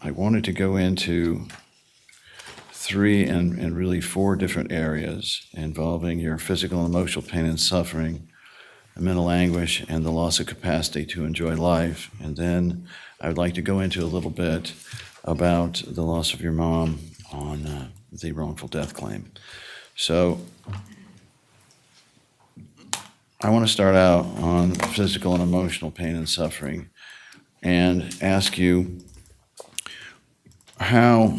I wanted to go into three and really four different areas involving your physical and emotional pain and suffering, mental anguish, and the loss of capacity to enjoy life. And then I would like to go into a little bit about the loss of your mom on the wrongful death claim. So I want to start out on physical and emotional pain and suffering and ask you how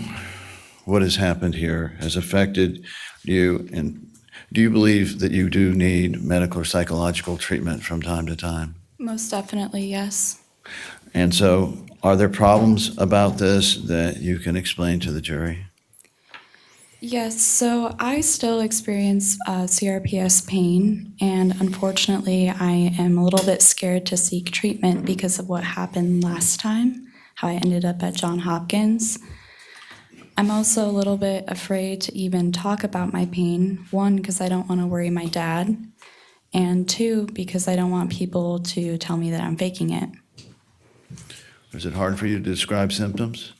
what has happened here has affected you, and do you believe that you do need medical or psychological treatment from time to time? Most definitely, yes. And so are there problems about this that you can explain to the jury? Yes, so I still experience CRPS pain, and unfortunately, I am a little bit scared to seek treatment because of what happened last time, how I ended up at Johns Hopkins. I'm also a little bit afraid to even talk about my pain, one, because I don't want to worry my dad, and two, because I don't want people to tell me that I'm faking it. Is it hard for you to describe symptoms?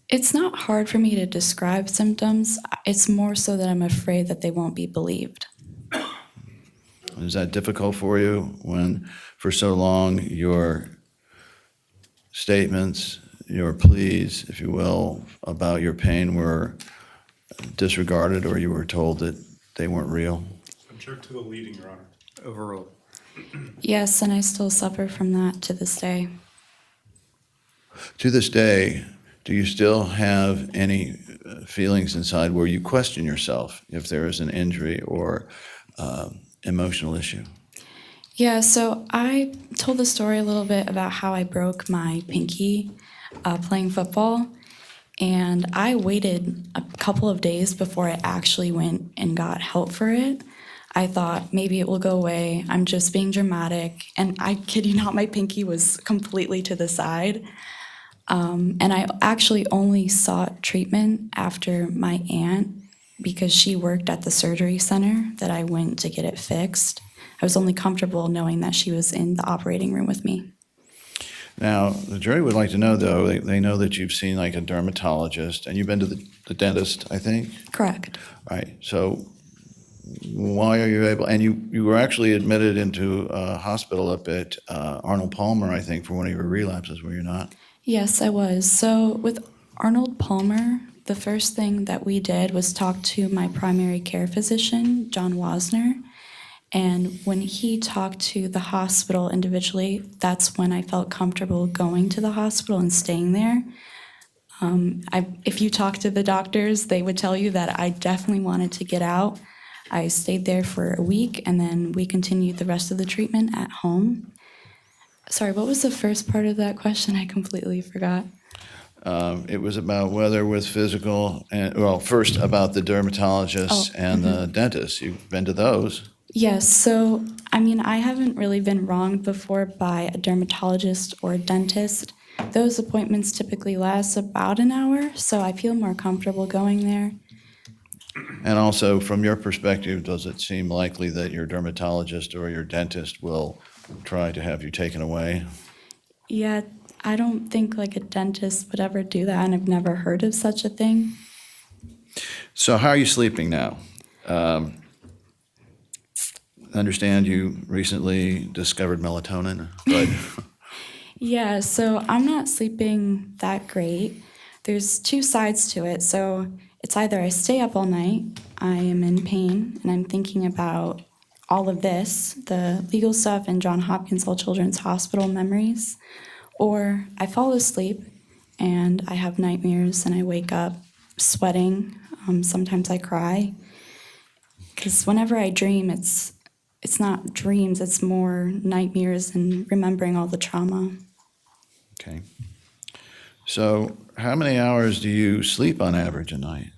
It's not hard for me to describe symptoms. It's more so that I'm afraid that they won't be believed. Is that difficult for you when, for so long, your statements, your pleas, if you will, about your pain were disregarded, or you were told that they weren't real? Object to the leading, Your Honor. Overruled. Yes, and I still suffer from that to this day. To this day, do you still have any feelings inside where you question yourself if there is an injury or emotional issue? Yeah, so I told the story a little bit about how I broke my pinky playing football, and I waited a couple of days before I actually went and got help for it. I thought maybe it will go away. I'm just being dramatic, and I kid you not, my pinky was completely to the side. And I actually only sought treatment after my aunt, because she worked at the surgery center that I went to get it fixed. I was only comfortable knowing that she was in the operating room with me. Now, the jury would like to know, though, they know that you've seen like a dermatologist, and you've been to the dentist, I think? Correct. Right. So why are you able, and you were actually admitted into a hospital up at Arnold Palmer, I think, for one of your relapses, were you not? Yes, I was. So with Arnold Palmer, the first thing that we did was talk to my primary care physician, John Wasner. And when he talked to the hospital individually, that's when I felt comfortable going to the hospital and staying there. If you talk to the doctors, they would tell you that I definitely wanted to get out. I stayed there for a week, and then we continued the rest of the treatment at home. Sorry, what was the first part of that question? I completely forgot. It was about whether with physical, and well, first about the dermatologist and the dentist. You've been to those. Yes, so I haven't really been wronged before by a dermatologist or a dentist. Those appointments typically last about an hour, so I feel more comfortable going there. And also, from your perspective, does it seem likely that your dermatologist or your dentist will try to have you taken away? Yeah, I don't think like a dentist would ever do that, and I've never heard of such a thing. So how are you sleeping now? I understand you recently discovered melatonin, but Yeah, so I'm not sleeping that great. There's two sides to it. So it's either I stay up all night, I am in pain, and I'm thinking about all of this, the legal stuff and Johns Hopkins All Children's Hospital memories, or I fall asleep and I have nightmares and I wake up sweating. Sometimes I cry, because whenever I dream, it's not dreams, it's more nightmares and remembering all the trauma. okay. So how many hours do you sleep on average a night?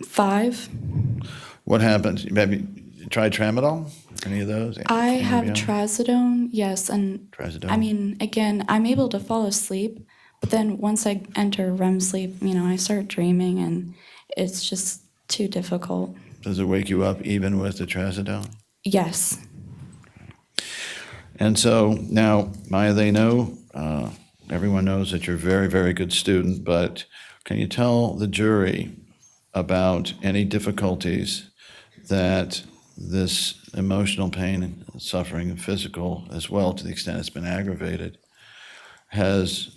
5. What happens? Have you tried tramadol? Any of those? I have Ambien? trazodone, yes, and Trazodone? again, I'm able to fall asleep, but then once I enter REM sleep, I start dreaming, and it's just too difficult. Does it wake you up even with the trazodone? Yes. And so now, Maya, they know everyone knows that you're a very, very good student, but can you tell the jury about any difficulties that this emotional pain and suffering and physical as well, to the extent it's been aggravated, has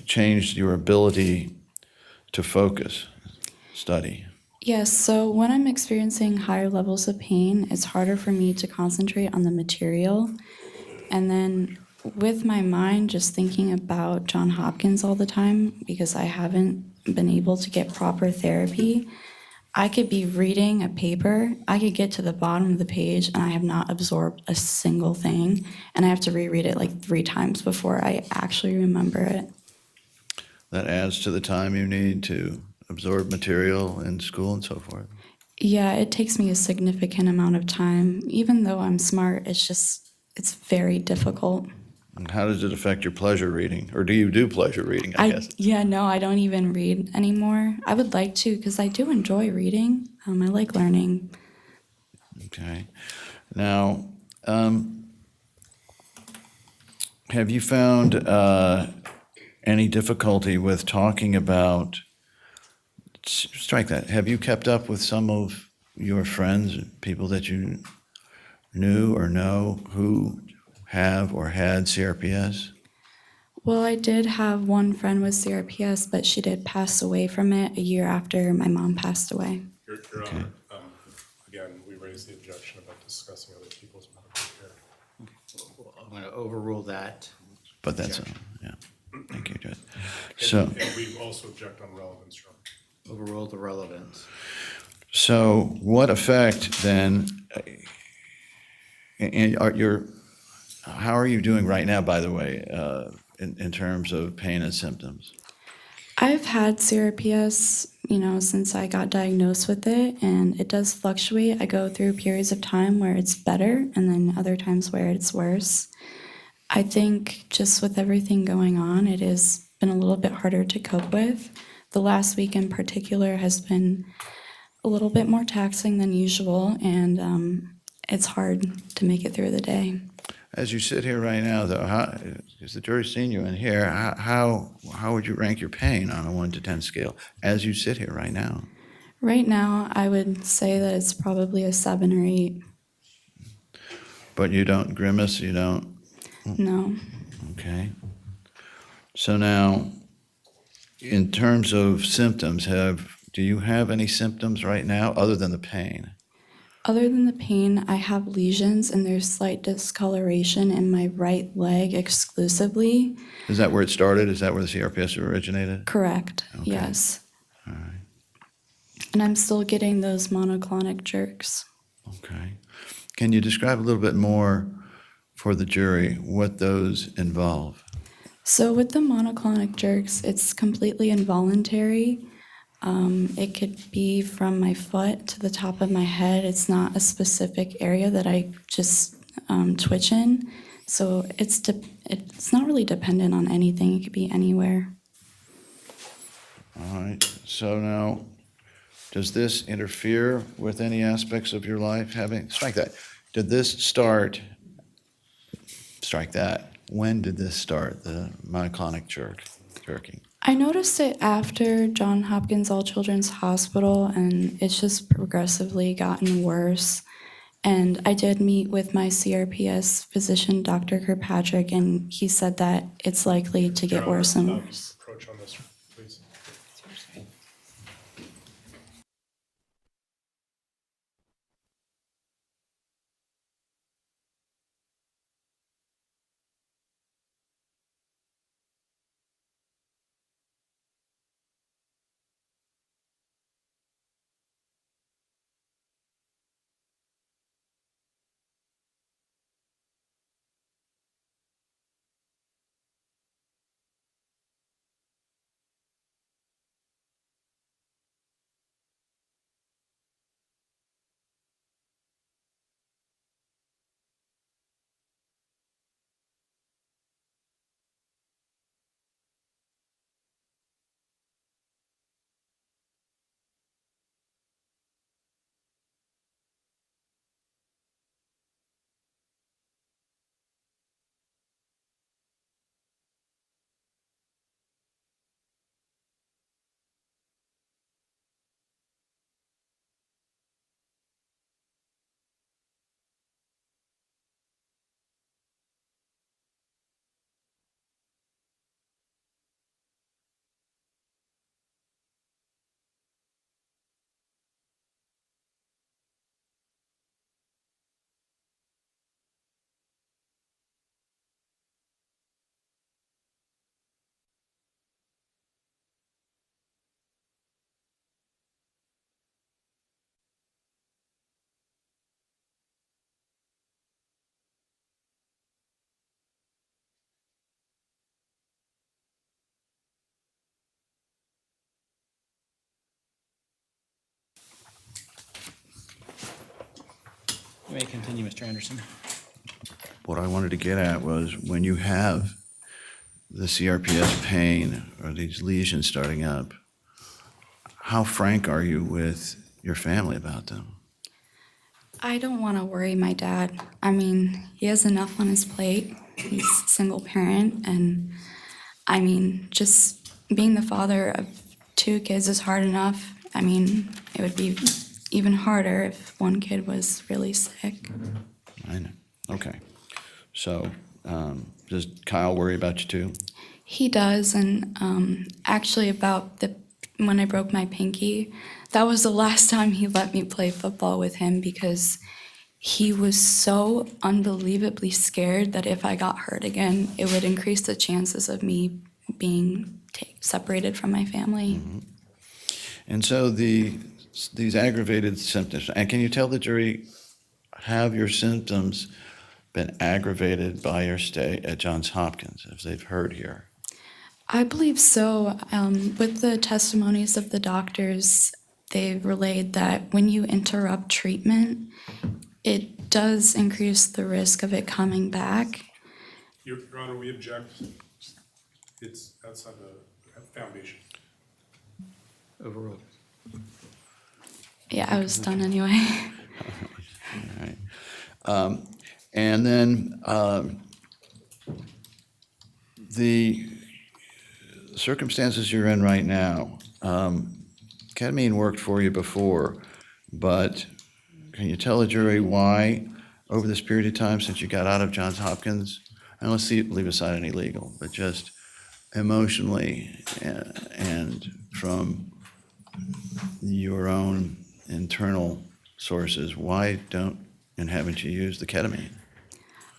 changed your ability to focus, study? Yes, so when I'm experiencing higher levels of pain, it's harder for me to concentrate on the material. And then with my mind just thinking about John Hopkins all the time, because I haven't been able to get proper therapy, I could be reading a paper, I could get to the bottom of the page, and I have not absorbed a single thing, and I have to reread it like 3 times before I actually remember it. That adds to the time you need to absorb material in school and so forth. Yeah, it takes me a significant amount of time. Even though I'm smart, it's very difficult. And how does it affect your pleasure reading? Or do you do pleasure reading, I guess? Yeah, no, I don't even read anymore. I would like to because I do enjoy reading. I like learning. Okay. Now, have you found any difficulty with talking about, strike that, have you kept up with some of your friends, people that you knew or know who have or had CRPS? Well, I did have one friend with CRPS, but she did pass away from it a year after my mom passed away. Your Honor, again, we raised the objection about discussing other people's medical care. I'm going to overrule that. But that's, yeah. Thank you, Judge. So, And we also object on relevance, Your Honor. Overrule the relevance. so what effect then, and how are you doing right now, by the way, in terms of pain and symptoms? I've had CRPS, since I got diagnosed with it, and it does fluctuate. I go through periods of time where it's better and then other times where it's worse. I think just with everything going on, it has been a little bit harder to cope with. The last week in particular has been a little bit more taxing than usual, and it's hard to make it through the day. As you sit here right now, though, because the jury's seen you in here, how would you rank your pain on a 1 to 10 scale as you sit here right now? Right now, I would say that it's probably a 7 or 8. But you don't grimace, you don't? No. Okay. So now, in terms of symptoms, do you have any symptoms right now other than the pain? Other than the pain, I have lesions and there's slight discoloration in my right leg exclusively. Is that where it started? Is that where the CRPS originated? Correct. Okay. Yes. All right. And I'm still getting those monoclonic jerks. Okay. Can you describe a little bit more for the jury what those involve? So with the monoclonic jerks, it's completely involuntary. It could be from my foot to the top of my head. It's not a specific area that I just twitch in. So it's not really dependent on anything. It could be anywhere. All right. So now, does this interfere with any aspects of your life? Strike that. Did this start, strike that. When did this start, the monoclonic jerking? I noticed it after John Hopkins All Children's Hospital, and it's just progressively gotten worse. And I did meet with my CRPS physician, Dr. Kirkpatrick, and he said that it's likely to get Your Honor, worse and worse. Approach on this, please. may continue, Mr. Anderson. What I wanted to get at was when you have the CRPS pain or these lesions starting up, how frank are you with your family about them? I don't want to worry my dad. I mean, he has enough on his plate. He's a single parent, and I mean, just being the father of 2 kids is hard enough. I mean, it would be even harder if one kid was really sick. I know. Okay. So, does Kyle worry about you too? He does, and actually about when I broke my pinky, that was the last time he let me play football with him because he was so unbelievably scared that if I got hurt again, it would increase the chances of me being separated from my family. And so these aggravated symptoms, and can you tell the jury, have your symptoms been aggravated by your stay at Johns Hopkins, as they've heard here? I believe so. With the testimonies of the doctors, they've relayed that when you interrupt treatment, it does increase the risk of it coming back. Your Honor, we object. It's outside the foundation. Overruled. Yeah, I was done anyway. All right. And then the circumstances you're in right now, ketamine worked for you before, but can you tell the jury why, over this period of time since you got out of Johns Hopkins, and let's leave aside any legal, but just emotionally and from your own internal sources, why don't and haven't you used the ketamine?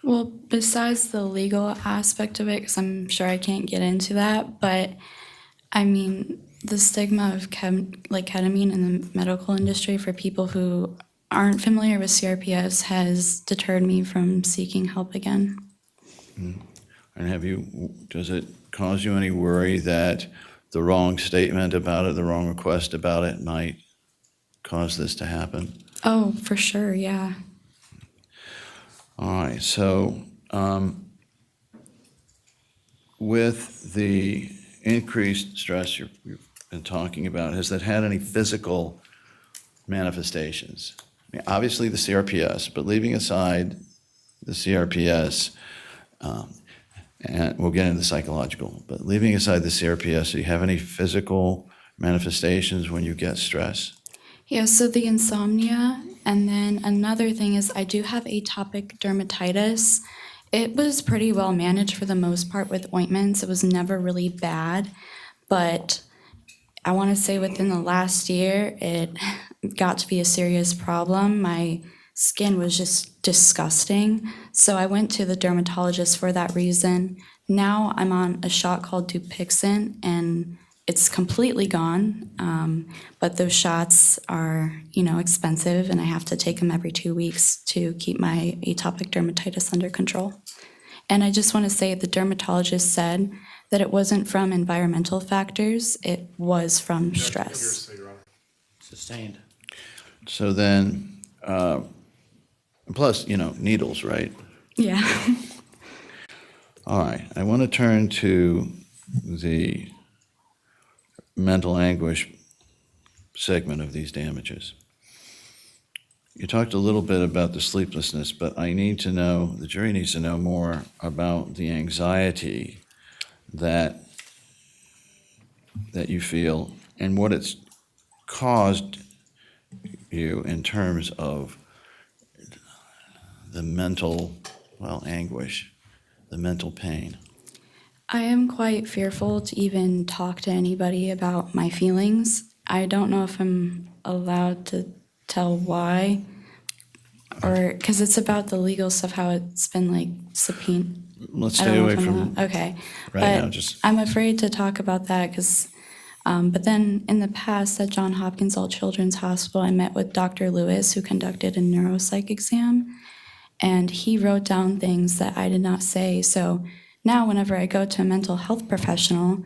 Well, besides the legal aspect of it, because I'm sure I can't get into that, but I mean, the stigma of ketamine in the medical industry for people who aren't familiar with CRPS has deterred me from seeking help again. And does it cause you any worry that the wrong statement about it, the wrong request about it might cause this to happen? Oh, for sure, yeah. All right, so with the increased stress you've been talking about, has that had any physical manifestations? I mean, obviously the CRPS, but leaving aside the CRPS, and we'll get into the psychological, but leaving aside the CRPS, do you have any physical manifestations when you get stress? Yeah, so the insomnia, and then another thing is I do have atopic dermatitis. It was pretty well managed for the most part with ointments. It was never really bad, but I want to say within the last year, it got to be a serious problem. My skin was just disgusting. So I went to the dermatologist for that reason. Now I'm on a shot called Dupixent, and it's completely gone. But those shots are, expensive, and I have to take them every 2 weeks to keep my atopic dermatitis under control. And I just want to say the dermatologist said that it wasn't from environmental factors, it was from stress. Hearsay, Your Honor. Sustained. So then, plus, needles, right? Yeah. All right, I want to turn to the mental anguish segment of these damages. You talked a little bit about the sleeplessness, but the jury needs to know more about the anxiety that you feel and what it's caused you in terms of the mental, anguish, the mental pain. I am quite fearful to even talk to anybody about my feelings. I don't know if I'm allowed to tell why, or because it's about the legal stuff, how it's been subpoenaed. Let's I don't stay know away if I'm from allowed- Okay. right But now, just I'm afraid to talk about that because, but then in the past at Johns Hopkins All Children's Hospital, I met with Dr. Lewis, who conducted a neuropsych exam, and he wrote down things that I did not say. So now whenever I go to a mental health professional,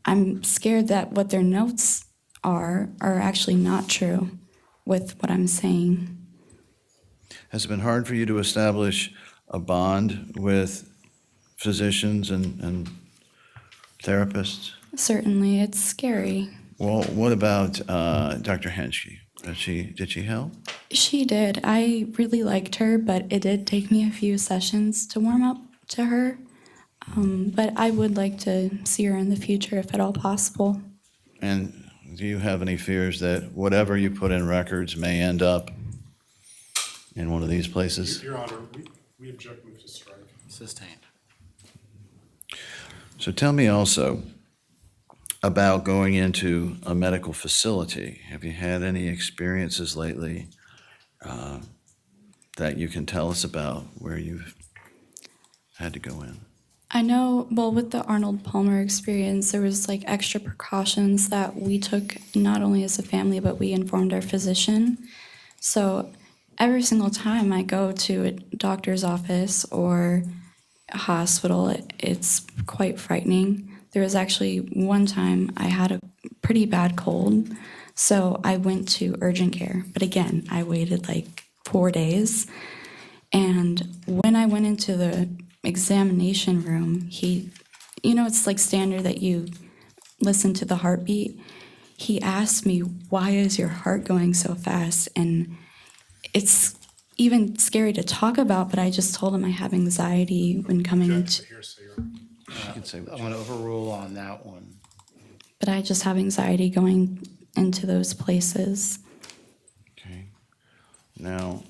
I'm scared that what their notes are actually not true with what I'm saying. Has it been hard for you to establish a bond with physicians and therapists? Certainly, it's scary. Well, what about Dr. Henschke? Did she help? She did. I really liked her, but it did take me a few sessions to warm up to her. But I would like to see her in the future if at all possible. And do you have any fears that whatever you put in records may end up in one of these places? Your Honor, we object, move to strike. Sustained. So tell me also about going into a medical facility. Have you had any experiences lately that you can tell us about where you've had to go in? I know, well, with the Arnold Palmer experience, there was like extra precautions that we took not only as a family, but we informed our physician. So every single time I go to a doctor's office or a hospital, it's quite frightening. There was actually one time I had a pretty bad cold, so I went to urgent care. But again, I waited like 4 days. And when I went into the examination room, it's like standard that you listen to the heartbeat. He asked me, "Why is your heart going so fast?" And it's even scary to talk about, but I just told him I have anxiety when coming Object into, to hearsay, Your Honor. You can say I'm what you going to overrule on that one. but I just have anxiety going into those places. Okay. Now,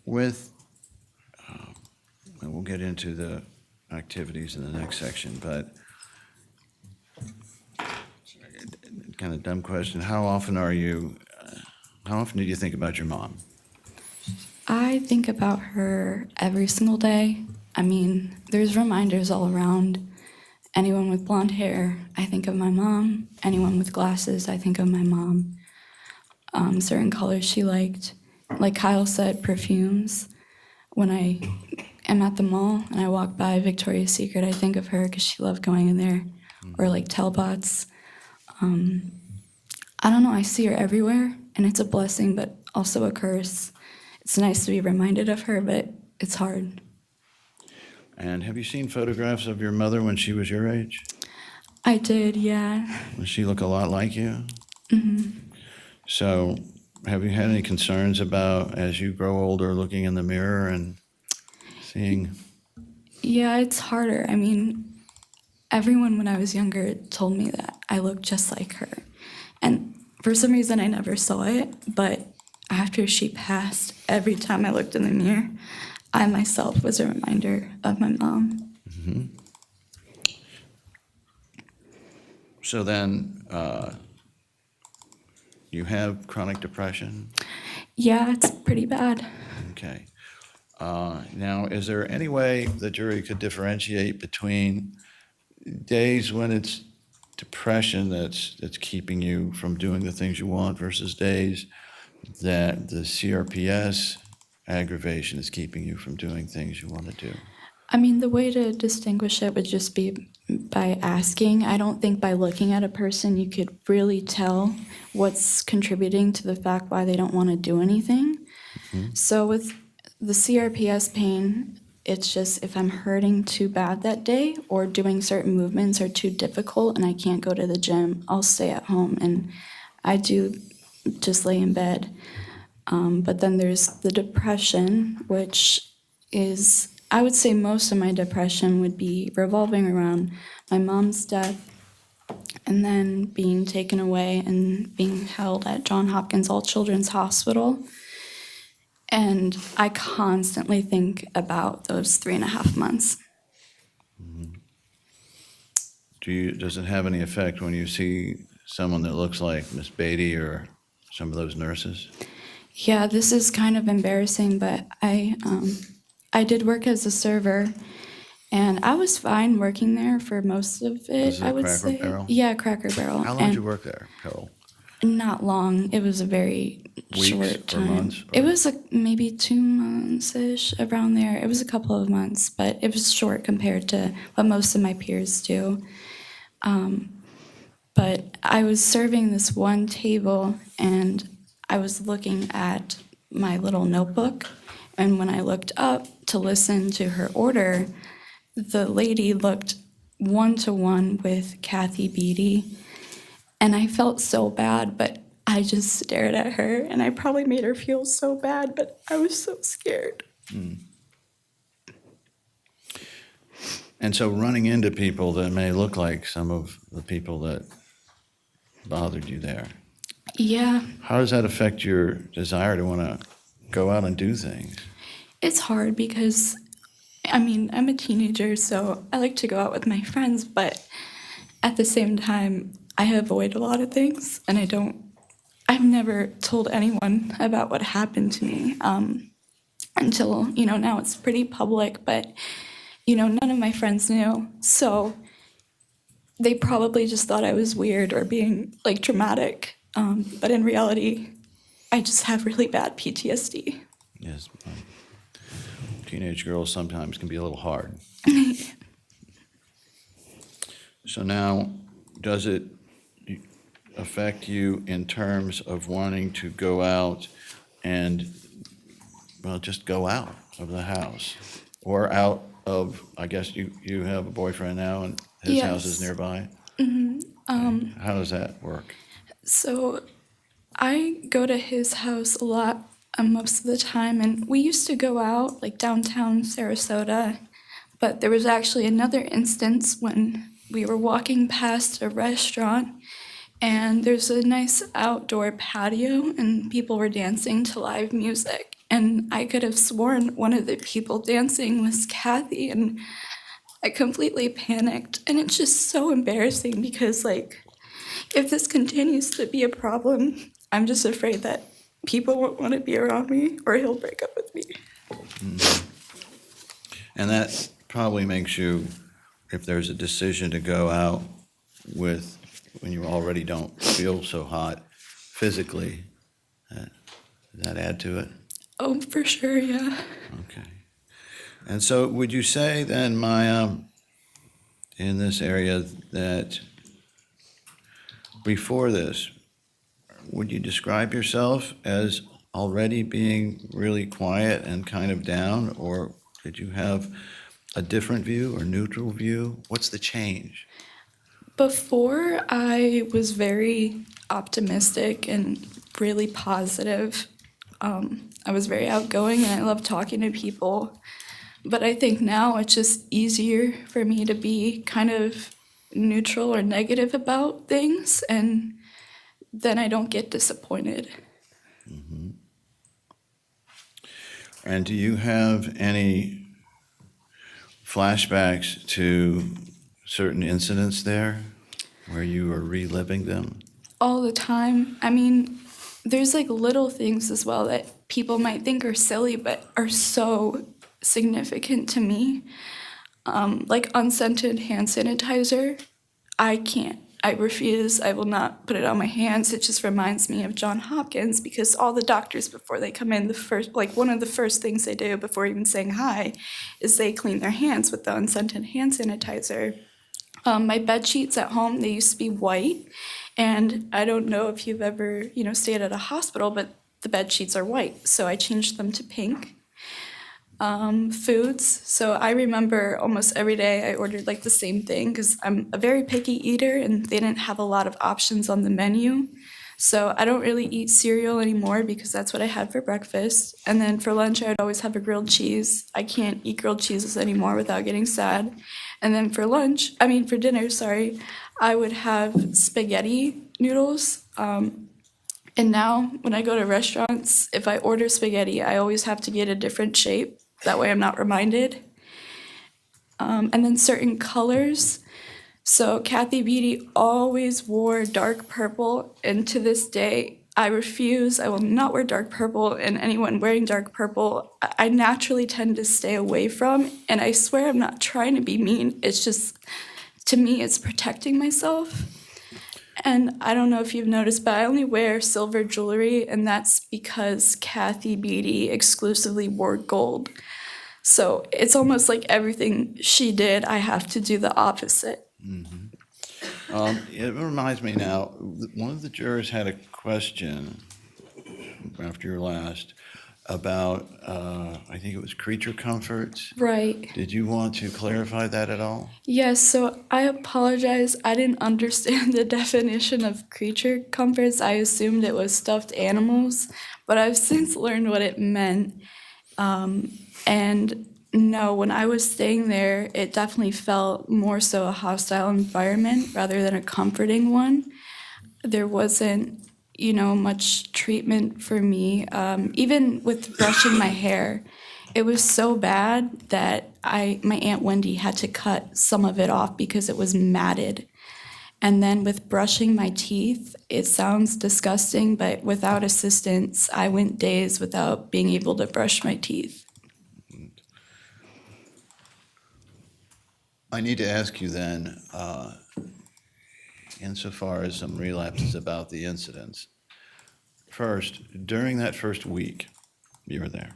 with, and we'll get into the activities in the next section, but kind of dumb question, how often do you think about your mom? I think about her every single day. I mean, there's reminders all around. Anyone with blonde hair, I think of my mom. Anyone with glasses, I think of my mom. Certain colors she liked. Like Kyle said, perfumes. When I am at the mall and I walk by Victoria's Secret, I think of her because she loved going in there. Or like Telbots. I don't know, I see her everywhere, and it's a blessing, but also a curse. It's nice to be reminded of her, but it's hard. And have you seen photographs of your mother when she was your age? I did, yeah. Does she look a lot like you? Mm-hmm. So have you had any concerns about, as you grow older, looking in the mirror and seeing? Yeah, it's harder. I mean, everyone when I was younger told me that I looked just like her. And for some reason, I never saw it, but after she passed, every time I looked in the mirror, I myself was a reminder of my mom. Mm-hmm. So then, you have chronic depression? Yeah, it's pretty bad. Okay. Now, is there any way the jury could differentiate between days when it's depression that's keeping you from doing the things you want versus days that the CRPS aggravation is keeping you from doing things you want to do? I mean, the way to distinguish it would just be by asking. I don't think by looking at a person you could really tell what's contributing to the fact why they don't want to do anything. Mm-hmm. So with the CRPS pain, it's just if I'm hurting too bad that day or doing certain movements are too difficult and I can't go to the gym, I'll stay at home and I do just lay in bed. But then there's the depression, which is, I would say most of my depression would be revolving around my mom's death and then being taken away and being held at Johns Hopkins All Children's Hospital. And I constantly think about those 3.5 months. Mm-hmm. Does it have any effect when you see someone that looks like Miss Beatty or some of those nurses? Yeah, this is kind of embarrassing, but I did work as a server, and I was fine working there for most of it. Was it I would Cracker say, Barrel? Yeah, Cracker Barrel. How long did you work there, Carol? Not long. It was a very Weeks short or time. months, or? It was maybe 2 months-ish, around there. It was a couple of months, but it was short compared to what most of my peers do. But but I was serving this one table and I was looking at my little notebook. And when I looked up to listen to her order, the lady looked one-to-one with Kathy Beatty. And I felt so bad, but I just stared at her and I probably made her feel so bad, but I was so scared. And so running into people that may look like some of the people that bothered you there, Yeah, how does that affect your desire to want to go out and do things? it's hard because, I mean, I'm a teenager, so I like to go out with my friends, but at the same time, I avoid a lot of things, and I've never told anyone about what happened to me until, now it's pretty public, but, none of my friends knew. So they probably just thought I was weird or being, like, dramatic. But in reality, I just have really bad PTSD. Yes, teenage girls sometimes can be a little hard. So now, does it affect you in terms of wanting to go out and, well, just go out of the house? Or out of, I guess you have a boyfriend now and his house is Yes. nearby? How does that work? So I go to his house a lot most of the time, and we used to go out like downtown Sarasota, but there was actually another instance when we were walking past a restaurant and there's a nice outdoor patio and people were dancing to live music, and I could have sworn one of the people dancing was Kathy, and I completely panicked. And it's just so embarrassing because, like, if this continues to be a problem, I'm just afraid that people won't want to be around me or he'll break up with me. And that probably makes you, if there's a decision to go out with, when you already don't feel so hot physically, does that add to it? Oh, for sure, yeah. Okay. And so would you say then, Maya, in this area, that before this, would you describe yourself as already being really quiet and kind of down, or did you have a different view or neutral view? What's the change? Before, I was very optimistic and really positive. I was very outgoing and I love talking to people. But I think now it's just easier for me to be kind of neutral or negative about things, and then I don't get disappointed. And do you have any flashbacks to certain incidents there where you are reliving them? All the time. I mean, there's like little things as well that people might think are silly, but are so significant to me. Like unscented hand sanitizer. I can't. I refuse. I will not put it on my hands. It just reminds me of Johns Hopkins because all the doctors before they come in, one of the first things they do before even saying hi is they clean their hands with the unscented hand sanitizer. My bed sheets at home, they used to be white, and I don't know if you've ever, stayed at a hospital, but the bed sheets are white, so I changed them to pink. Foods, so I remember almost every day I ordered like the same thing because I'm a very picky eater and they didn't have a lot of options on the menu. So I don't really eat cereal anymore because that's what I had for breakfast. And then for lunch, I'd always have a grilled cheese. I can't eat grilled cheeses anymore without getting sad. And then for dinner, I would have spaghetti noodles. And now when I go to restaurants, if I order spaghetti, I always have to get a different shape. That way I'm not reminded. And then certain colors. So Kathy Beatty always wore dark purple, and to this day, I refuse. I will not wear dark purple, and anyone wearing dark purple, I naturally tend to stay away from, and I swear I'm not trying to be mean. It's just, to me, it's protecting myself. And I don't know if you've noticed, but I only wear silver jewelry, and that's because Kathy Beatty exclusively wore gold. So it's almost like everything she did, I have to do the opposite. It reminds me now, one of the jurors had a question after your last about, I think it was creature comforts. Right. Did you want to clarify that at all? Yes, so I apologize. I didn't understand the definition of creature comforts. I assumed it was stuffed animals, but I've since learned what it meant. And no, when I was staying there, it definitely felt more so a hostile environment rather than a comforting one. There wasn't, much treatment for me. Even with brushing my hair, it was so bad that my Aunt Wendy had to cut some of it off because it was matted. And then with brushing my teeth, it sounds disgusting, but without assistance, I went days without being able to brush my teeth. I need to ask you then, insofar as some relapses about the incidents. First, during that first week you were there,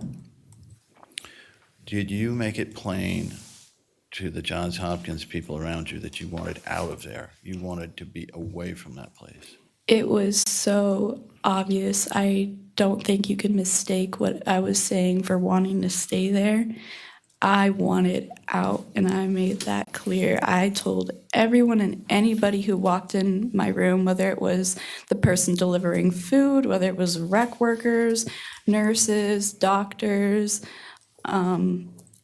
did you make it plain to the Johns Hopkins people around you that you wanted out of there? You wanted to be away from that place? It was so obvious. I don't think you could mistake what I was saying for wanting to stay there. I wanted out, and I made that clear. I told everyone and anybody who walked in my room, whether it was the person delivering food, whether it was rec workers, nurses, doctors,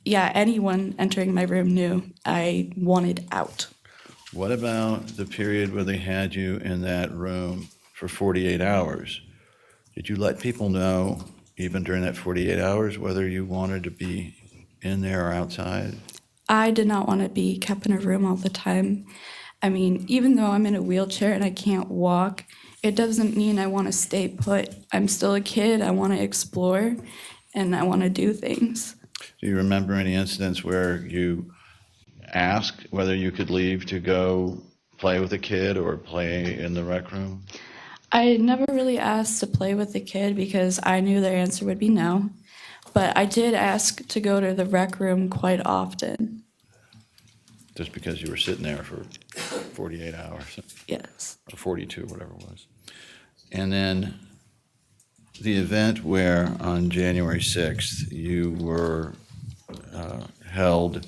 anyone entering my room knew I wanted out. What about the period where they had you in that room for 48 hours? Did you let people know, even during that 48 hours, whether you wanted to be in there or outside? I did not want to be kept in a room all the time. I mean, even though I'm in a wheelchair and I can't walk, it doesn't mean I want to stay put. I'm still a kid. I want to explore and I want to do things. Do you remember any incidents where you asked whether you could leave to go play with a kid or play in the rec room? I never really asked to play with the kid because I knew their answer would be no. But I did ask to go to the rec room quite often. Just because you were sitting there for 48 hours, Yes. or 42, whatever it was. And then the event where on January 6th you were held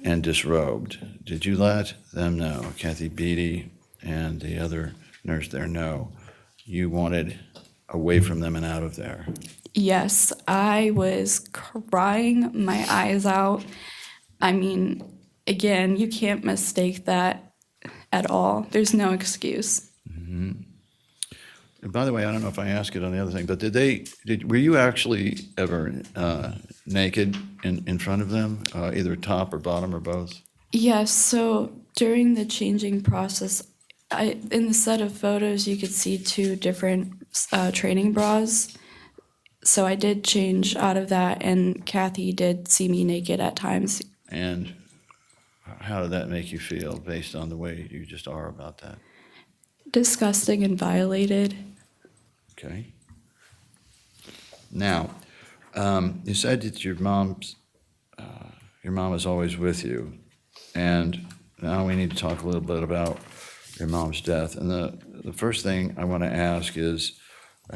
and disrobed, did you let them know, Kathy Beatty and the other nurse there, know you wanted away from them and out of there? Yes, I was crying my eyes out. I mean, again, you can't mistake that at all. There's no excuse. And by the way, I don't know if I asked it on the other thing, but were you actually ever naked in front of them, either top or bottom or both? Yes, so during the changing process, in the set of photos, you could see two different training bras. So I did change out of that, and Kathy did see me naked at times. And how did that make you feel based on the way you just are about that? Disgusting and violated. Okay. Now, you said that your mom is always with you, and now we need to talk a little bit about your mom's death. And the first thing I want to ask is,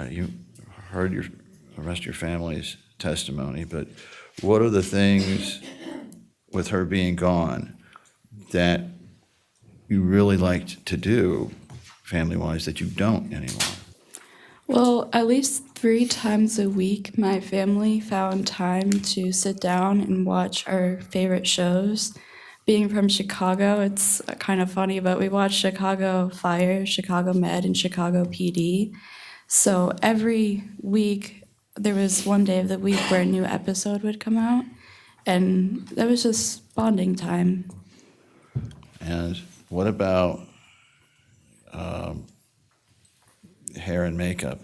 you heard the rest of your family's testimony, but what are the things with her being gone that you really liked to do, family-wise, that you don't anymore? Well, at least 3 times a week, my family found time to sit down and watch our favorite shows. Being from Chicago, it's kind of funny, but we watched Chicago Fire, Chicago Med, and Chicago PD. So every week, there was one day of the week where a new episode would come out, and that was just bonding time. And what about hair and makeup?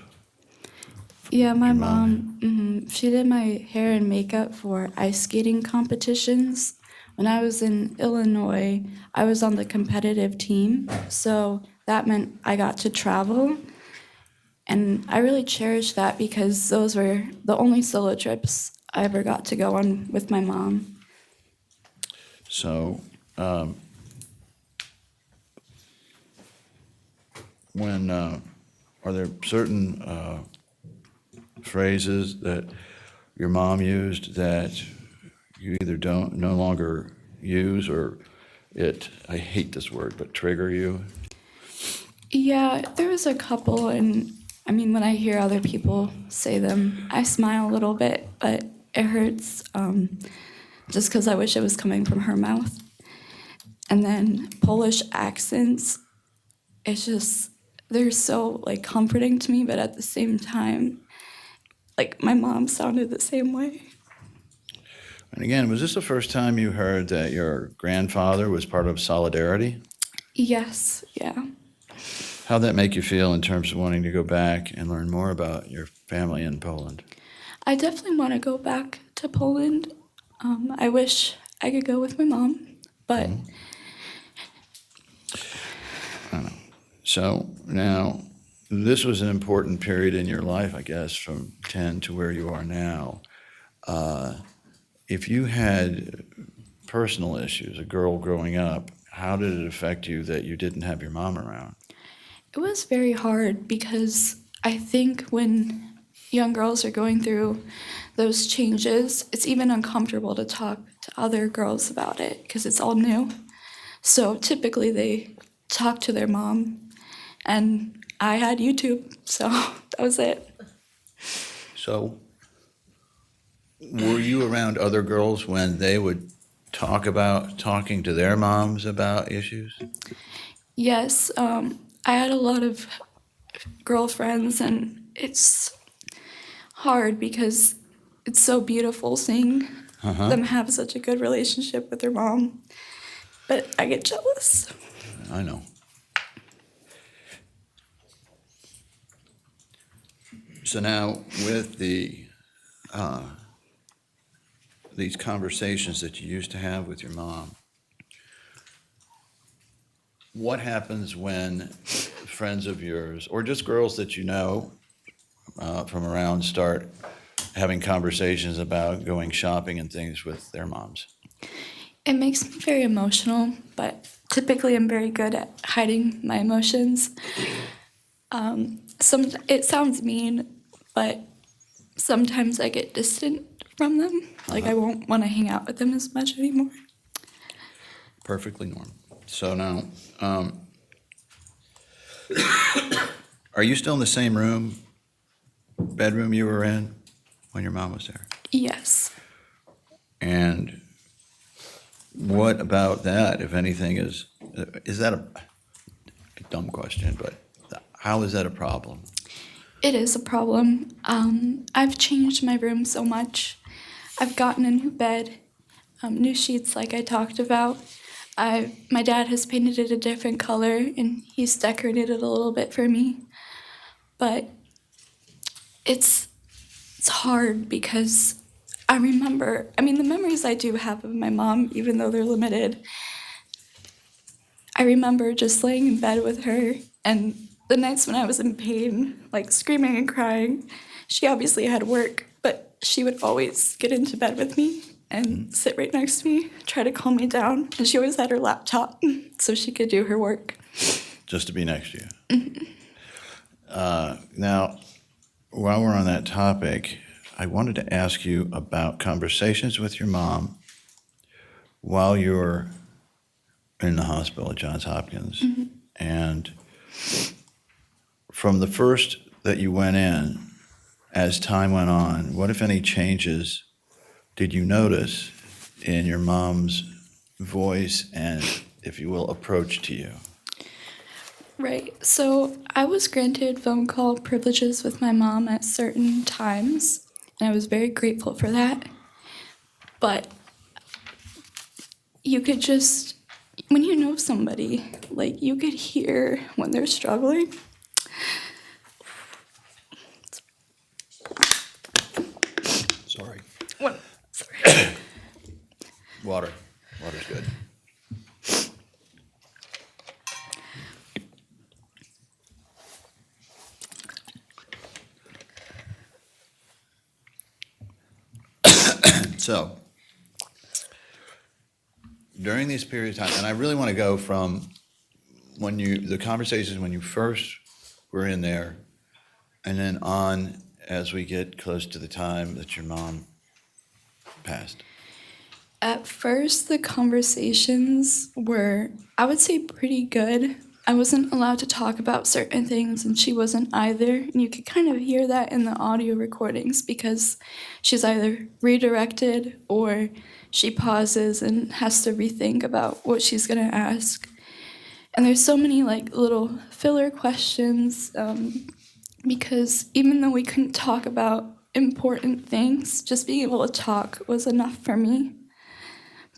Yeah, my Your mom, she did my hair and makeup for ice skating competitions. When I was in Illinois, I was on the competitive team, so that meant I got to travel. And I really cherish that because those were the only solo trips I ever got to go on with my mom. So, when, are there certain phrases that your mom used that you either no longer use, or I hate this word, but trigger you? Yeah, there was a couple, and I mean, when I hear other people say them, I smile a little bit, but it hurts just because I wish it was coming from her mouth. And then Polish accents, it's just, they're so like comforting to me, but at the same time, like my mom sounded the same way. And again, was this the first time you heard that your grandfather was part of Solidarity? Yes, yeah. How'd that make you feel in terms of wanting to go back and learn more about your family in Poland? I definitely want to go back to Poland. I wish I could go with my mom, but So now, this was an important period in your life, I guess, from 10 to where you are now. If you had personal issues, a girl growing up, how did it affect you that you didn't have your mom around? it was very hard because I think when young girls are going through those changes, it's even uncomfortable to talk to other girls about it because it's all new. So typically they talk to their mom, and I had YouTube, so that was it. So, were you around other girls when they would talking to their moms about issues? Yes, I had a lot of girlfriends, and it's hard because it's so beautiful seeing them have such a good relationship with their mom, but I get jealous. I know. So now, with these conversations that you used to have with your mom, what happens when friends of yours, or just girls that you know from around, start having conversations about going shopping and things with their moms? It makes me very emotional, but typically I'm very good at hiding my emotions. It sounds mean, but sometimes I get distant from them. Like I won't want to hang out with them as much anymore. Perfectly normal. So now, are you still in the same bedroom you were in when your mom was there? Yes. And what about that, if anything, is that a dumb question, but how is that a problem? It is a problem. I've changed my room so much. I've gotten a new bed, new sheets like I talked about. My dad has painted it a different color, and he's decorated it a little bit for me. But it's hard because I remember, I mean, the memories I do have of my mom, even though they're limited, I remember just laying in bed with her, and the nights when I was in pain, like screaming and crying, she obviously had work, but she would always get into bed with me and sit right next to me, try to calm me down. And she always had her laptop so she could do her work. Just to be next to you. Now, while we're on that topic, I wanted to ask you about conversations with your mom while you were in the hospital at Johns Hopkins. And from the first that you went in, as time went on, what, if any, changes did you notice in your mom's voice and, if you will, approach to you? Right. So I was granted phone call privileges with my mom at certain times, and I was very grateful for that. But you could just, when you know somebody, like you could hear when they're struggling. Sorry. Sorry. Water's good. So, during these periods of time, and I really want to go from the conversations when you first we're in there, and then on as we get close to the time that your mom passed? At first, the conversations were, I would say, pretty good. I wasn't allowed to talk about certain things, and she wasn't either. And you could kind of hear that in the audio recordings because she's either redirected or she pauses and has to rethink about what she's going to ask. And there's so many like little filler questions because even though we couldn't talk about important things, just being able to talk was enough for me.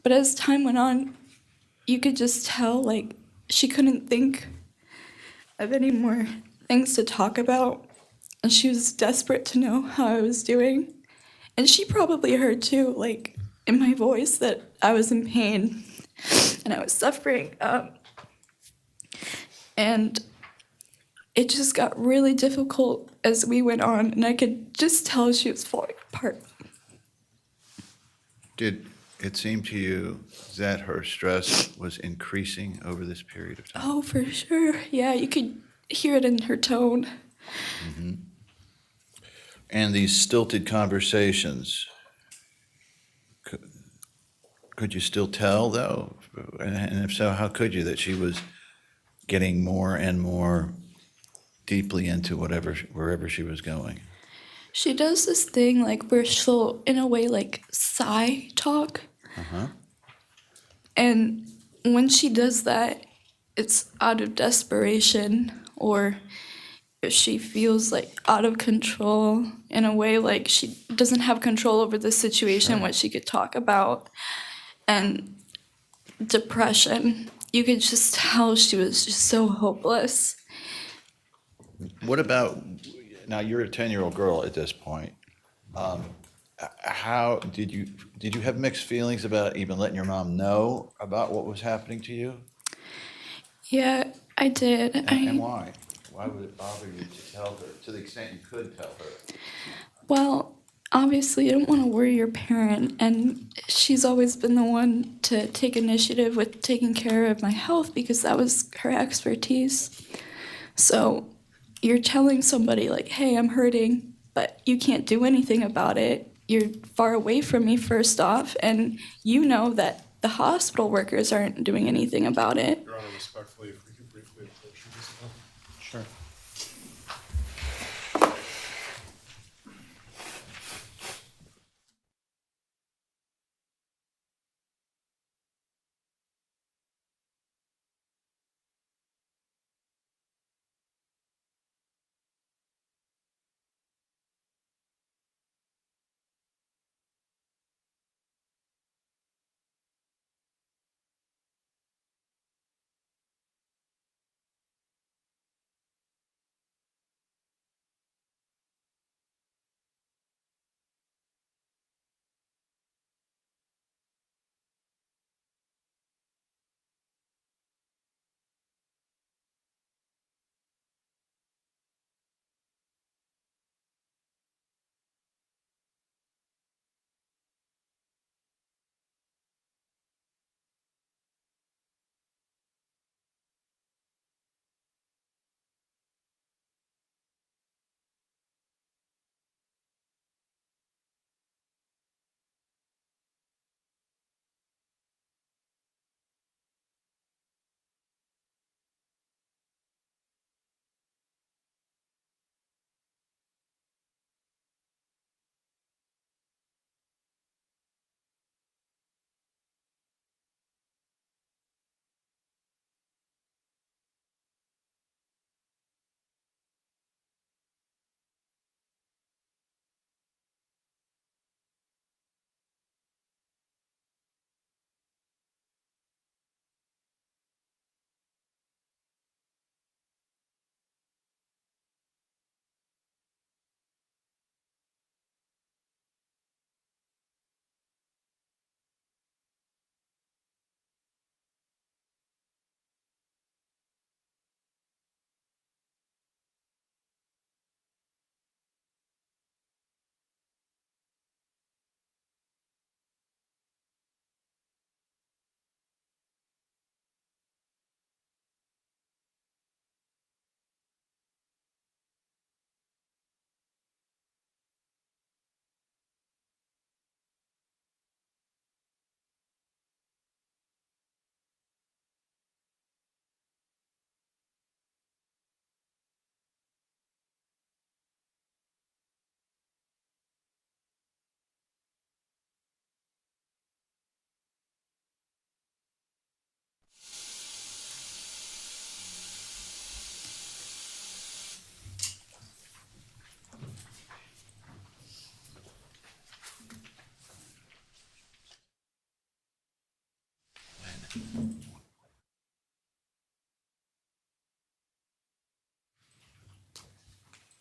But as time went on, you could just tell, like, she couldn't think of any more things to talk about. And she was desperate to know how I was doing. And she probably heard, too, like, in my voice that I was in pain and I was suffering. And it just got really difficult as we went on. And I could just tell she was falling apart. Did it seem to you that her stress was increasing over this period of time? Oh, for sure. Yeah, you could hear it in her tone. And these stilted conversations, could you still tell, though? And if so, how could you, that she was getting more and more deeply into wherever she was going? She does this thing like where she'll, in a way, like sigh talk. Uh-huh. And when she does that, it's out of desperation or if she feels like out of control in a way like she doesn't have control over the situation, Sure. what she could talk about. And depression, you could just tell she was just so hopeless. What about, now you're a 10-year-old girl at this point. How did you have mixed feelings about even letting your mom know about what was happening to you? Yeah, I did. And why? Why would it bother you to tell her, to the extent you could tell her? Well, obviously, you don't want to worry your parent, and she's always been the one to take initiative with taking care of my health because that was her expertise. So you're telling somebody, like, hey, I'm hurting, but you can't do anything about it. You're far away from me, first off, and you know that the hospital workers aren't doing anything about it. Your Honor, respectfully, if we could briefly approach you just now. Sure.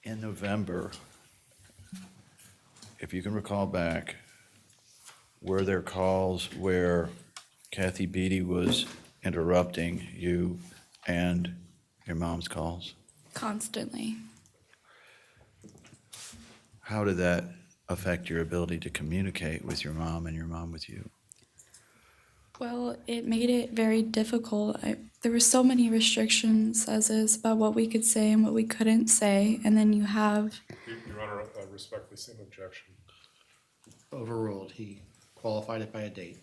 In November, if you can recall back, were there calls where Kathy Beatty was interrupting you and your mom's calls? Constantly. How did that affect your ability to communicate with your mom and your mom with you? Well, it made it very difficult. There were so many restrictions as is about what we could say and what we couldn't say. And then you have, Your Honor, respectfully, same objection. Overruled. He qualified it by a date.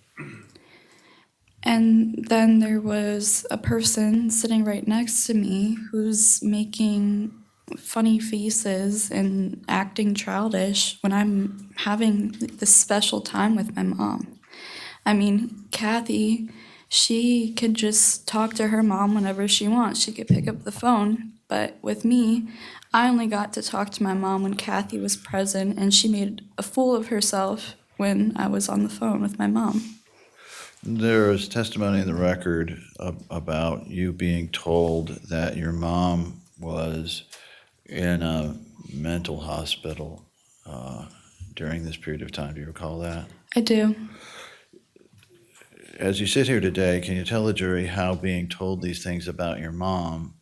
and then there was a person sitting right next to me who's making funny faces and acting childish when I'm having this special time with my mom. I mean, Kathy, she could just talk to her mom whenever she wants. She could pick up the phone. But with me, I only got to talk to my mom when Kathy was present, and she made a fool of herself when I was on the phone with my mom. There is testimony in the record about you being told that your mom was in a mental hospital during this period of time. Do you recall that? I do. As you sit here today, can you tell the jury how being told these things about your mom,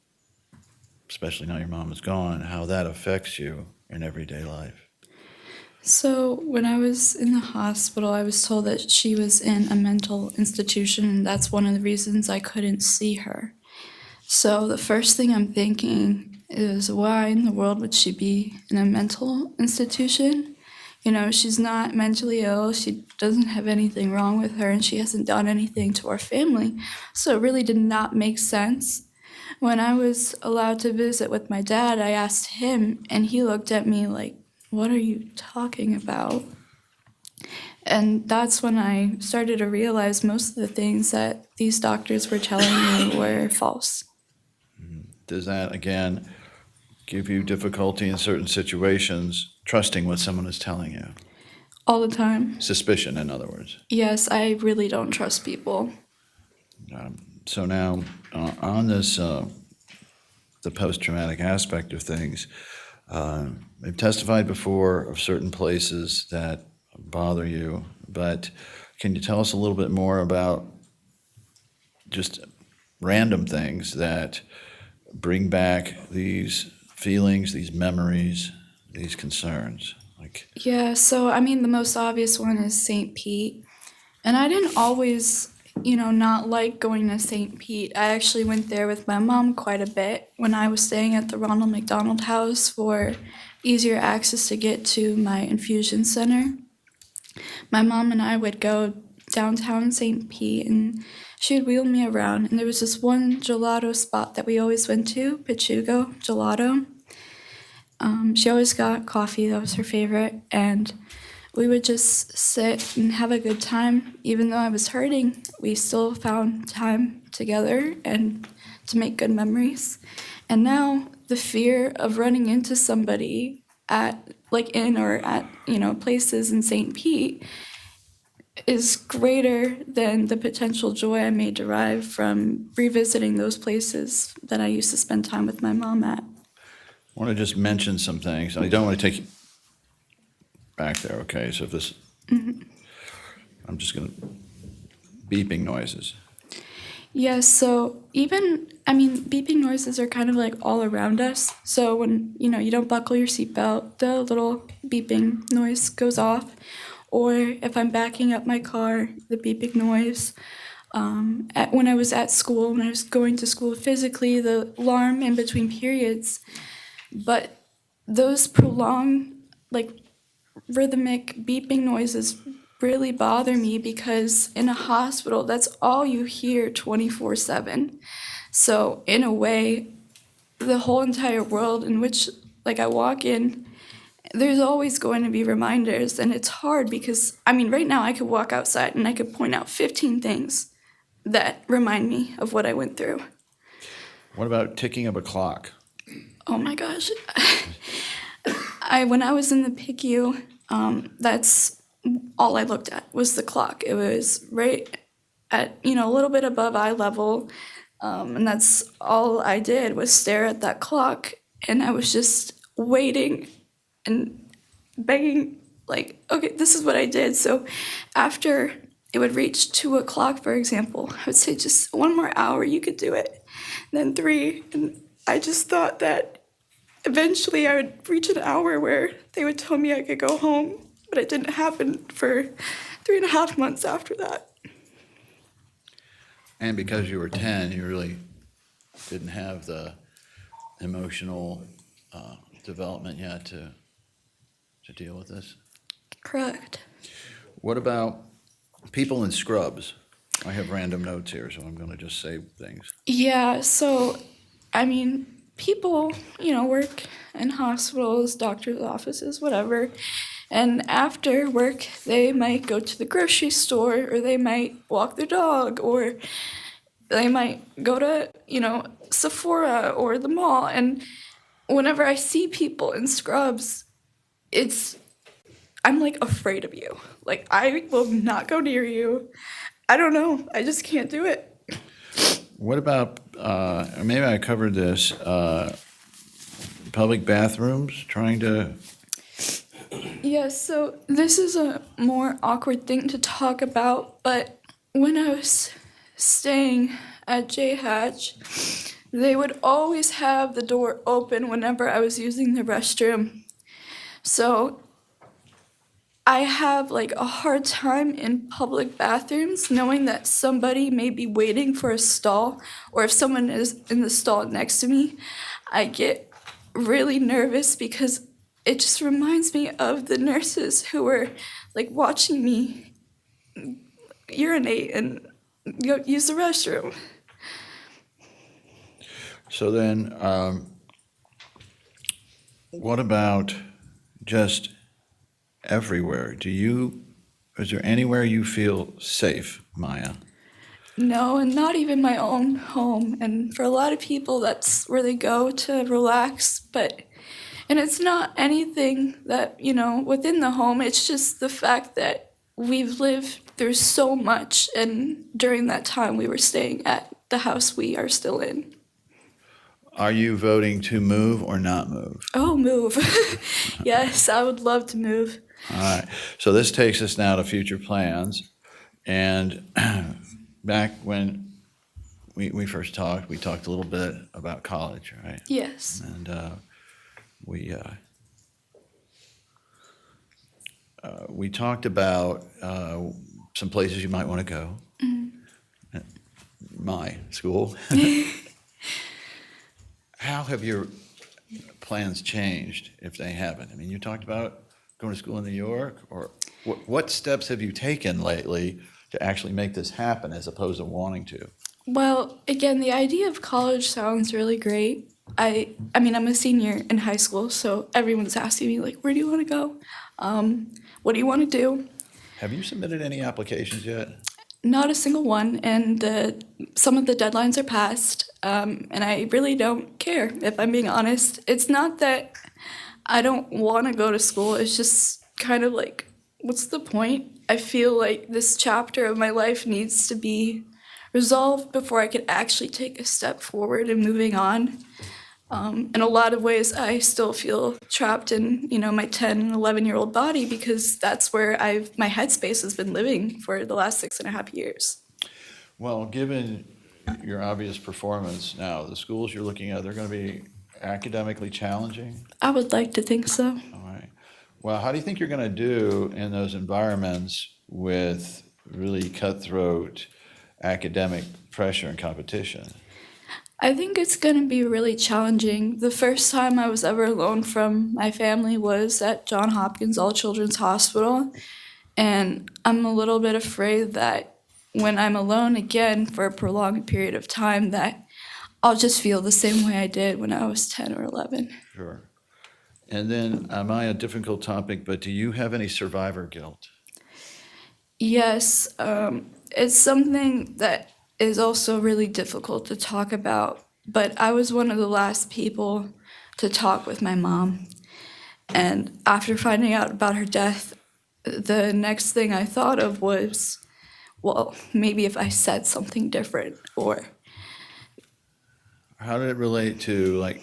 especially now your mom is gone, how that affects you in everyday life? So when I was in the hospital, I was told that she was in a mental institution, and that's one of the reasons I couldn't see her. So the first thing I'm thinking is, why in the world would she be in a mental institution? You know, she's not mentally ill, she doesn't have anything wrong with her, and she hasn't done anything to our family. So it really did not make sense. When I was allowed to visit with my dad, I asked him, and he looked at me like, "What are you talking about?" And that's when I started to realize most of the things that these doctors were telling me were false. Does that, again, give you difficulty in certain situations trusting what someone is telling you? All the time. Suspicion, in other words. Yes, I really don't trust people. So now, on this, the post-traumatic aspect of things, we've testified before of certain places that bother you, but can you tell us a little bit more about just random things that bring back these feelings, these memories, these concerns? Like, Yeah, so I mean, the most obvious one is St. Pete. And I didn't always, not like going to St. Pete. I actually went there with my mom quite a bit when I was staying at the Ronald McDonald House for easier access to get to my infusion center. My mom and I would go downtown St. Pete, and she would wheel me around. And there was this one gelato spot that we always went to, Pachugo Gelato. She always got coffee, that was her favorite, and we would just sit and have a good time. Even though I was hurting, we still found time together and to make good memories. And now the fear of running into somebody at places in St. Pete is greater than the potential joy I may derive from revisiting those places that I used to spend time with my mom at. I want to just mention some things. I don't want to take you back there, okay? So if this, I'm just going to, beeping noises. Yeah, so beeping noises are kind of like all around us. So when, you don't buckle your seatbelt, the little beeping noise goes off. Or if I'm backing up my car, the beeping noise. When I was at school, when I was going to school physically, the alarm in between periods. But those prolonged, rhythmic beeping noises really bother me because in a hospital, that's all you hear 24/7. So in a way, the whole entire world in which I walk in, there's always going to be reminders, and it's hard because right now I could walk outside and I could point out 15 things that remind me of what I went through. What about ticking of a clock? Oh my gosh. When I was in the PICU, that's all I looked at was the clock. It was right at, a little bit above eye level, and that's all I did was stare at that clock. And I was just waiting and begging, like, okay, this is what I did. So after it would reach 2 o'clock, for example, I would say just 1 more hour, you could do it. Then 3, and I just thought that eventually I would reach an hour where they would tell me I could go home, but it didn't happen for 3.5 months after that. And because you were 10, you really didn't have the emotional development yet to deal with this. Correct. What about people in scrubs? I have random notes here, so I'm going to just say things. Yeah, so, I mean, people, work in hospitals, doctors' offices, whatever. And after work, they might go to the grocery store, or they might walk their dog, or they might go to, Sephora or the mall. And whenever I see people in scrubs, I'm like afraid of you. Like, I will not go near you. I don't know. I just can't do it. What about, maybe I covered this, public bathrooms, trying to, Yeah, so this is a more awkward thing to talk about, but when I was staying at J Hatch, they would always have the door open whenever I was using the restroom. So I have like a hard time in public bathrooms knowing that somebody may be waiting for a stall, or if someone is in the stall next to me, I get really nervous because it just reminds me of the nurses who were like watching me urinate and use the restroom. so then, what about just everywhere? Is there anywhere you feel safe, Maya? No, and not even my own home. And for a lot of people, that's where they go to relax. And it's not anything that, within the home. It's just the fact that we've lived through so much. And during that time, we were staying at the house we are still in. Are you voting to move or not move? Oh, move. Yes, I would love to move. All right, so this takes us now to future plans. And back when we first talked, we talked a little bit about college, right? Yes. And we talked about some places you might want to go. My school. How have your plans changed, if they haven't? I mean, you talked about going to school in New York, or what steps have you taken lately to actually make this happen as opposed to wanting to? Well, again, the idea of college sounds really great. I mean, I'm a senior in high school, so everyone's asking me, like, where do you want to go? What do you want to do? Have you submitted any applications yet? Not a single one, and some of the deadlines are passed, and I really don't care, if I'm being honest. It's not that I don't want to go to school, it's just kind of like, what's the point? I feel like this chapter of my life needs to be resolved before I could actually take a step forward in moving on. In a lot of ways, I still feel trapped in, my 10 and 11-year-old body, because that's where my headspace has been living for the last 6.5 years. Well, given your obvious performance now, the schools you're looking at, they're going to be academically challenging? I would like to think so. All right. Well, how do you think you're going to do in those environments with really cutthroat academic pressure and competition? I think it's going to be really challenging. The first time I was ever alone from my family was at Johns Hopkins All Children's Hospital, and I'm a little bit afraid that when I'm alone again for a prolonged period of time, that I'll just feel the same way I did when I was 10 or 11. Sure. And then, a difficult topic, but do you have any survivor guilt? Yes, it's something that is also really difficult to talk about, but I was one of the last people to talk with my mom. And after finding out about her death, the next thing I thought of was, well, maybe if I said something different, or... How did it relate to, like,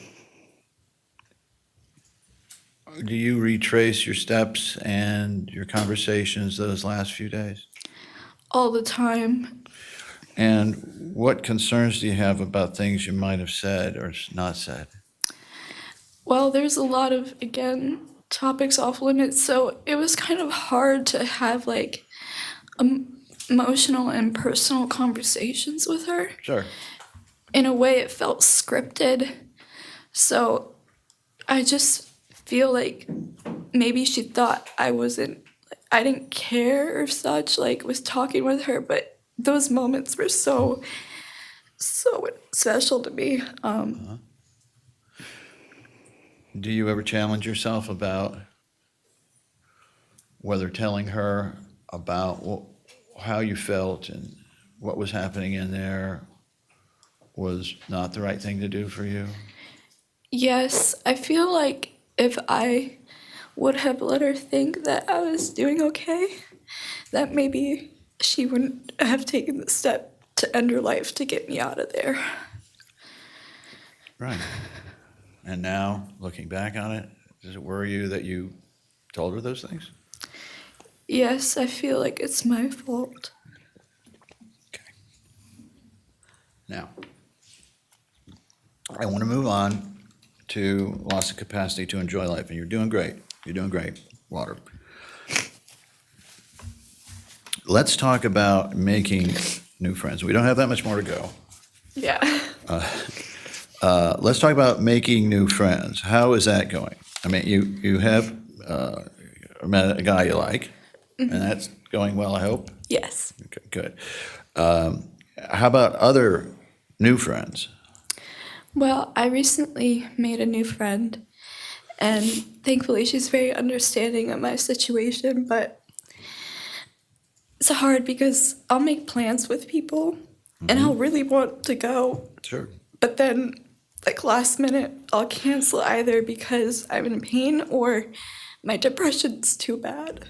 Do you retrace your steps and your conversations those last few days? All the time. And what concerns do you have about things you might have said or not said? Well, there's a lot of, again, topics off limits, so it was kind of hard to have like emotional and personal conversations with her. Sure. In a way, it felt scripted. So I just feel like maybe she thought I didn't care or such, like, was talking with her, but those moments were so special to me. Do you ever challenge yourself about whether telling her about how you felt and what was happening in there was not the right thing to do for you? Yes, I feel like if I would have let her think that I was doing okay, that maybe she wouldn't have taken the step to end her life to get me out of there. Right. And now, looking back on it, does it worry you that you told her those things? Yes, I feel like it's my fault. Okay. Now, I want to move on to loss of capacity to enjoy life, and you're doing great. You're doing great, Water. Let's talk about making new friends. We don't have that much more to go. Yeah. Let's talk about making new friends. How is that going? I mean, you have met a guy you like, and that's going well, I hope? Yes. Okay, good. How about other new friends? Well, I recently made a new friend, and thankfully she's very understanding of my situation, but it's hard because I'll make plans with people and I'll really want to go, Sure. but then like last minute I'll cancel either because I'm in pain or my depression's too bad.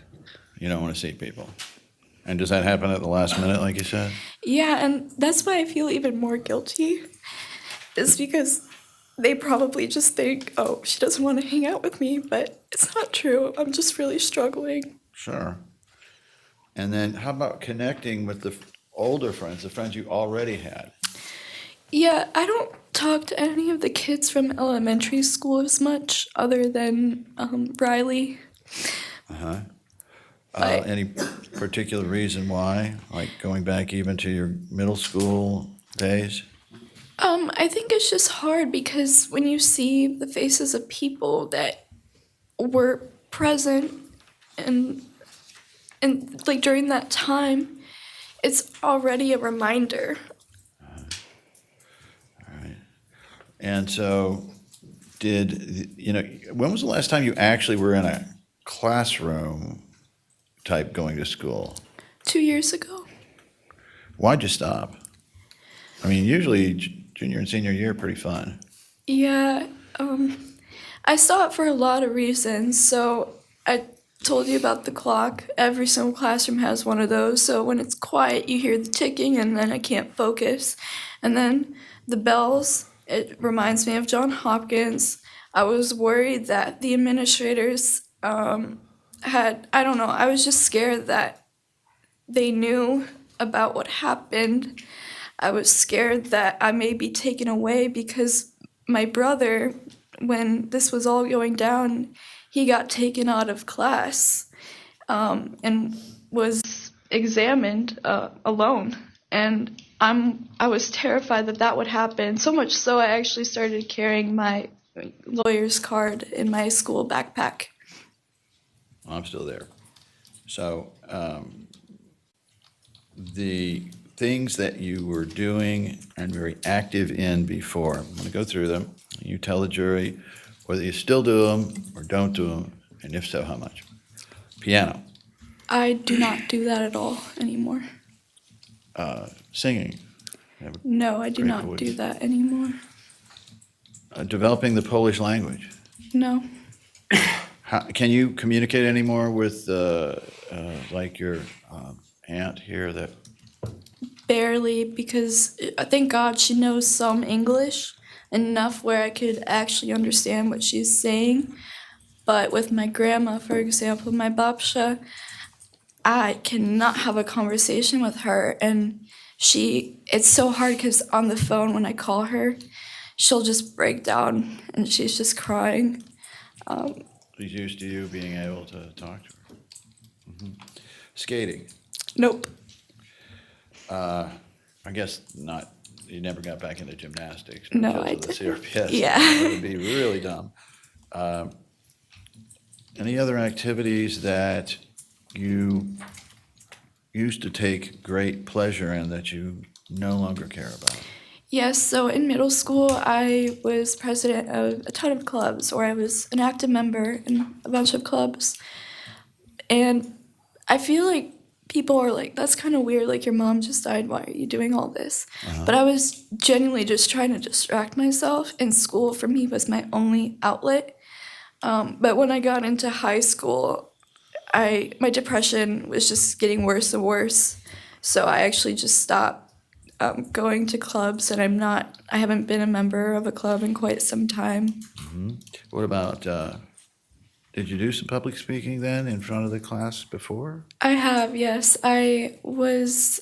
You don't want to see people. And does that happen at the last minute, like you said? Yeah, and that's why I feel even more guilty, is because they probably just think, oh, she doesn't want to hang out with me, but it's not true. I'm just really struggling. Sure. And then how about connecting with the older friends, the friends you already had? Yeah, I don't talk to any of the kids from elementary school as much other than Riley. Any particular reason why? Like going back even to your middle school days? I think it's just hard because when you see the faces of people that were present and like during that time, it's already a reminder. And so when was the last time you actually were in a classroom type going to school? 2 years ago. Why'd you stop? I mean, usually junior and senior year are pretty fun. Yeah, I saw it for a lot of reasons. So I told you about the clock. Every single classroom has one of those. So when it's quiet, you hear the ticking and then I can't focus. And then the bells, it reminds me of John Hopkins. I was worried that the administrators I don't know, I was just scared that they knew about what happened. I was scared that I may be taken away because my brother, when this was all going down, he got taken out of class and was examined alone. And I was terrified that that would happen, so much so I actually started carrying my lawyer's card in my school backpack. I'm still there. So the things that you were doing and very active in before, I'm going to go through them. You tell the jury whether you still do them or don't do them, and if so, how much. Piano, I do not do that at all anymore. singing, No, I do Great not voice. do that anymore. Developing the Polish language. No. Can you communicate anymore with like your aunt here that? Barely, because thank God she knows some English, enough where I could actually understand what she's saying. But with my grandma, for example, my babsha, I cannot have a conversation with her, and it's so hard because on the phone when I call her, she'll just break down and she's just crying. She's used to you being able to talk to her. Skating. Nope. I guess not. You never got back into gymnastics No, because I of the didn't. CRPS. Yeah. That would be really dumb. Any other activities that you used to take great pleasure in that you no longer care about? Yes, so in middle school, I was president of a ton of clubs, or I was an active member in a bunch of clubs. And I feel like people are like, that's kind of weird, like your mom just died, why are you doing all this? But I was genuinely just trying to distract myself, and school for me was my only outlet. But when I got into high school, my depression was just getting worse and worse. So I actually just stopped going to clubs, and I haven't been a member of a club in quite some time. What about, did you do some public speaking then in front of the class before? I have, yes. I was,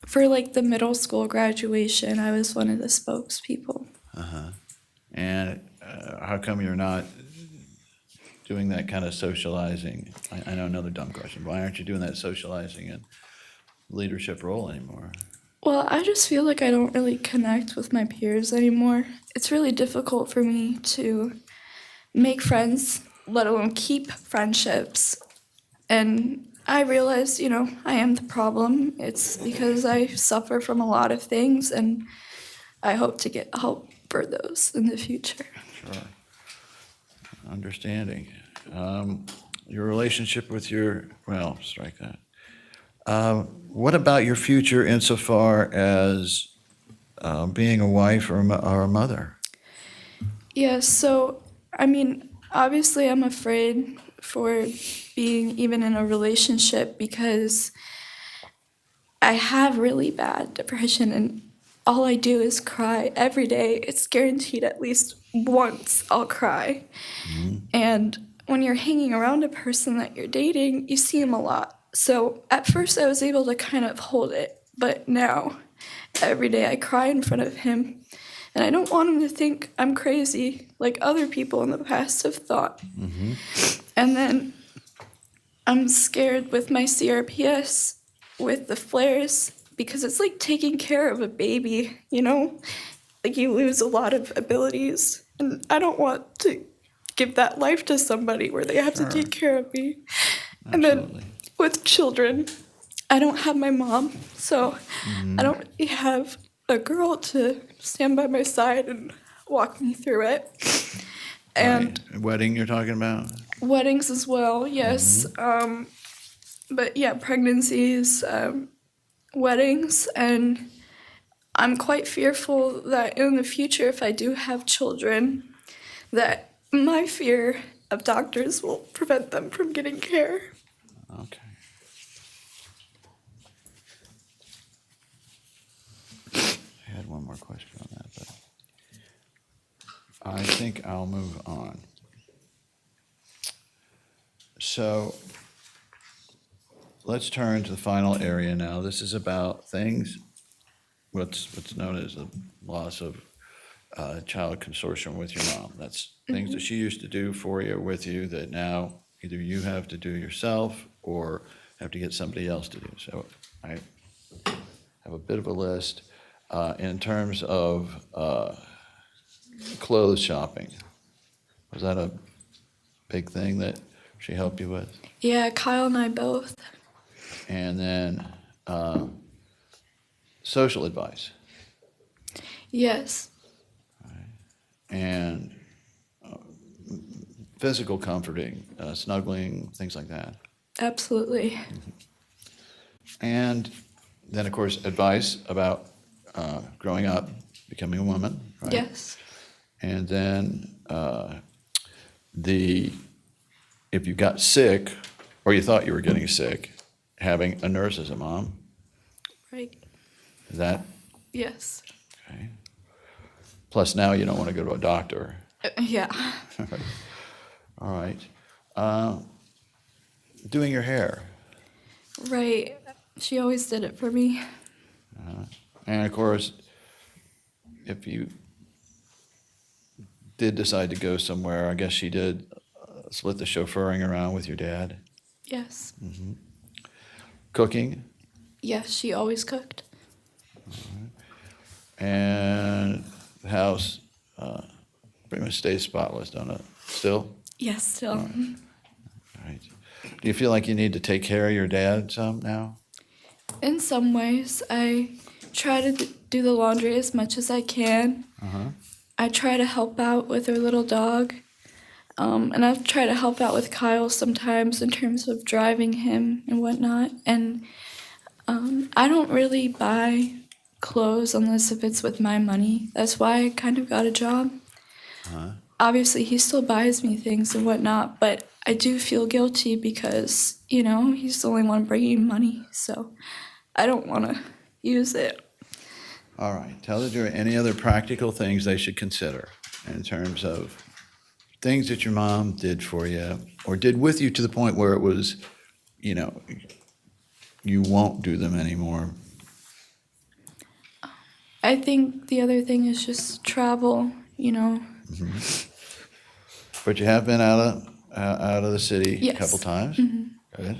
for like the middle school graduation, I was one of the spokespeople. And how come you're not doing that kind of socializing? I know another dumb question. Why aren't you doing that socializing and leadership role anymore? Well, I just feel like I don't really connect with my peers anymore. It's really difficult for me to make friends, let alone keep friendships. And I realize, I am the problem. It's because I suffer from a lot of things, and I hope to get help for those in the future. Sure. Understanding. Your relationship with strike that. What about your future insofar as being a wife or a mother? Yeah, so, obviously I'm afraid for being even in a relationship because I have really bad depression, and all I do is cry every day. It's guaranteed at least once I'll cry. And when you're hanging around a person that you're dating, you see him a lot. So at first I was able to kind of hold it, but now every day I cry in front of him. And I don't want him to think I'm crazy like other people in the past have thought. And then I'm scared with my CRPS, with the flares, because it's like taking care of a baby, Like you lose a lot of abilities. And I don't want to give that life to somebody where they have to take care of me. And Absolutely. then with children, I don't have my mom, so I don't really have a girl to stand by my side and walk me through it. And Right. Wedding you're talking about? weddings as well, yes. But yeah, pregnancies, weddings, and I'm quite fearful that in the future, if I do have children, that my fear of doctors will prevent them from getting care. Okay. I had one more question on that, but I think I'll move on. So let's turn to the final area now. This is about things, what's known as the loss of child consortium with your mom. That's things that she used to do for you or with you that now either you have to do yourself or have to get somebody else to do. So I have a bit of a list in terms of clothes shopping. Was that a big thing that she helped you with? Yeah, Kyle and I both. And then social advice Yes. and physical comforting, snuggling, things like that. Absolutely. And then, of course, advice about growing up, becoming a woman, right? Yes. And then if you got sick or you thought you were getting sick, having a nurse as a mom, Right. is that Yes. okay? Plus now you don't want to go to a doctor. Yeah. All right. Doing your hair. Right. She always did it for me. And of course, if you did decide to go somewhere, I guess she did split the chauffeuring around with your dad. Yes. Cooking, Yes, she always cooked. and the house pretty much stays spotless, don't it? Still? Yes, still. All right. Do you feel like you need to take care of your dad some now? In some ways, I try to do the laundry as much as I can. I try to help out with our little dog. And I try to help out with Kyle sometimes in terms of driving him and whatnot. And I don't really buy clothes unless if it's with my money. That's why I kind of got a job. Obviously, he still buys me things and whatnot, but I do feel guilty because, he's the only one bringing money. So I don't want to use it. All right. Tell the jury any other practical things they should consider in terms of things that your mom did for you or did with you to the point where it was, you won't do them anymore. I think the other thing is just travel, But you have been out of the city a Yes. couple times. Good.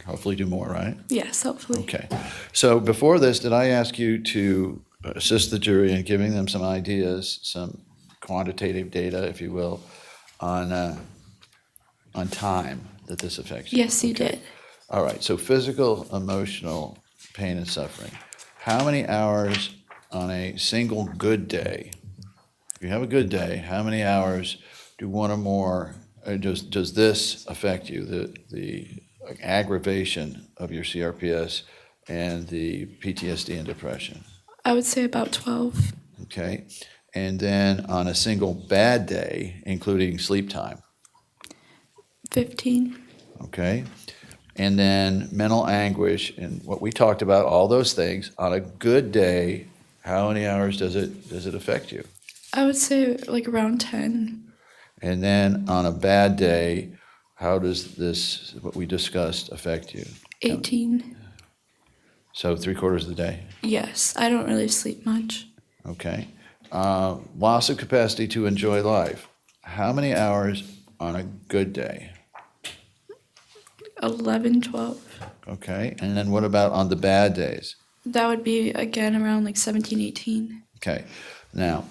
Hopefully do more, right? Yes, hopefully. Okay. So before this, did I ask you to assist the jury in giving them some ideas, some quantitative data, if you will, on time that this affects you? Yes, you Okay. did. All right. So physical, emotional pain and suffering. How many hours on a single good day? If you have a good day, how many hours do one or more? Does this affect you? The aggravation of your CRPS and the PTSD and depression. I would say about 12. Okay. And then on a single bad day, including sleep time. 15. Okay. And then mental anguish and what we talked about, all those things. On a good day, how many hours does it affect you? I would say like around 10. And then on a bad day, how does this, what we discussed, affect you? 18. So 3/4 of the day. Yes, I don't really sleep much. Okay. Loss of capacity to enjoy life. How many hours on a good day? 11, 12. Okay. And then what about on the bad days? That would be again around like 17, 18. Okay. Now,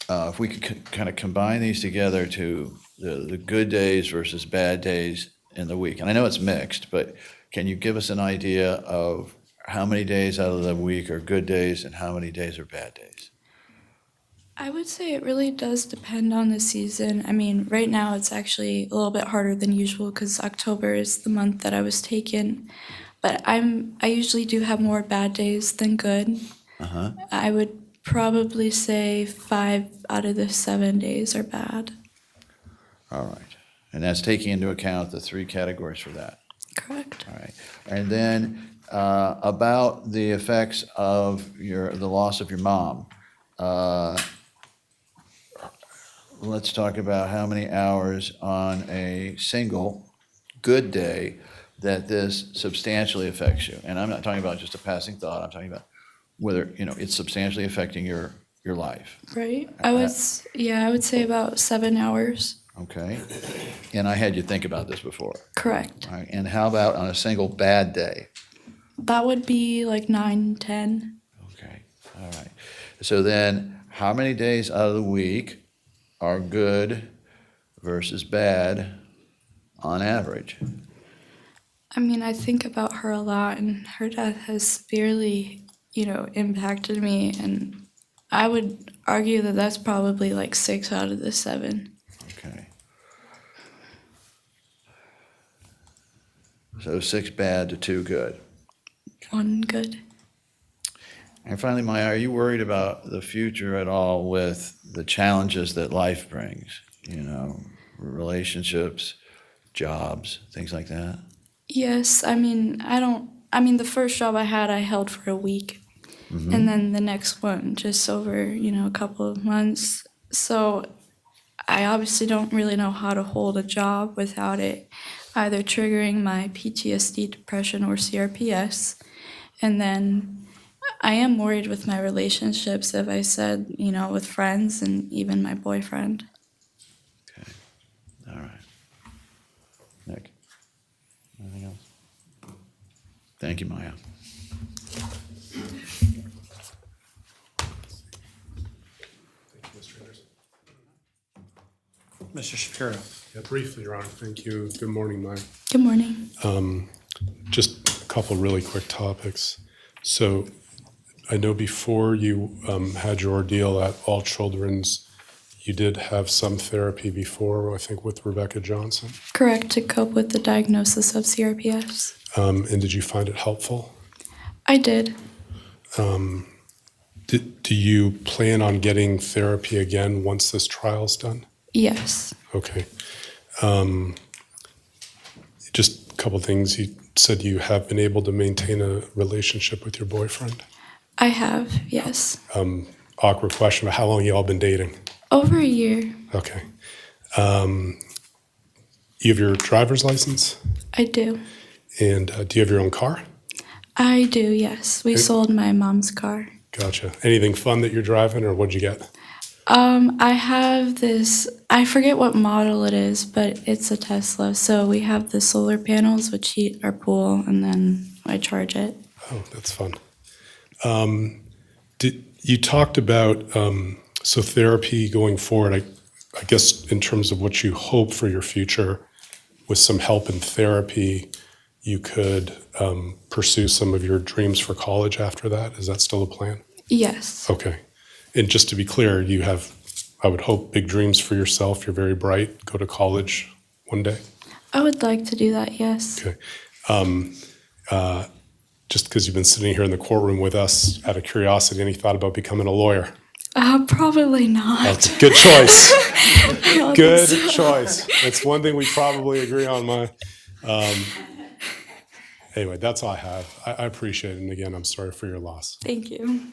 if we could kind of combine these together to the good days versus bad days in the week. And I know it's mixed, but can you give us an idea of how many days out of the week are good days and how many days are bad days? I would say it really does depend on the season. I mean, right now it's actually a little bit harder than usual because October is the month that I was taken. But I usually do have more bad days than good. I would probably say 5 out of the 7 days are bad. All right. And that's taking into account the 3 categories for that. Correct. All right. And then about the effects of the loss of your mom. Let's talk about how many hours on a single good day that this substantially affects you. And I'm not talking about just a passing thought. I'm talking about whether, it's substantially affecting your life. Right? I would say about 7 hours. Okay? And I had you think about this before. Correct. All right. And how about on a single bad day? That would be like 9, 10. Okay. All right. So then how many days out of the week are good versus bad on average? I mean, I think about her a lot, and her death has severely, impacted me, and I would argue that that's probably like 6 out of the 7. Okay. So 6 bad to 2 good. 1 good. And finally, Maya, are you worried about the future at all with the challenges that life brings? Relationships, jobs, things like that? Yes, the first job I had, I held for a week. And then the next one, just over, a couple of months. So I obviously don't really know how to hold a job without it either triggering my PTSD, depression, or CRPS. And then I am worried with my relationships, as I said, with friends and even my boyfriend. Okay, all right. Nick, anything else? Thank you, Maya. Thank you, Mr. Anderson. Mr. Shapiro. Yeah, briefly, Your Honor, thank you. Good morning, Maya. Good morning. Just a couple really quick topics. So I know before you had your ordeal at All Children's, you did have some therapy before, I think, with Rebecca Johnson. Correct, to cope with the diagnosis of CRPS. And did you find it helpful? I did. Do you plan on getting therapy again once this trial's done? Yes. Okay. Just a couple things. You said you have been able to maintain a relationship with your boyfriend. I have, yes. Awkward question, but how long you all been dating? Over a year. Okay. You have your driver's license? I do. And do you have your own car? I do, yes. We sold my mom's car. Gotcha. Anything fun that you're driving, or what'd you get? I have this, I forget what model it is, but it's a Tesla. So we have the solar panels which heat our pool, and then I charge it. Oh, that's fun. You talked about so therapy going forward. I guess in terms of what you hope for your future, with some help in therapy, you could pursue some of your dreams for college after that. Is that still a plan? Yes. Okay. And just to be clear, you have, I would hope, big dreams for yourself. You're very bright. Go to college one day. I would like to do that, yes. Okay. Just because you've been sitting here in the courtroom with us, out of curiosity, any thought about becoming a lawyer? Probably not. That's a good choice. I don't Good think so. choice. That's one thing we probably agree on, Maya. Anyway, that's all I have. I appreciate it. And again, I'm sorry for your loss. Thank you.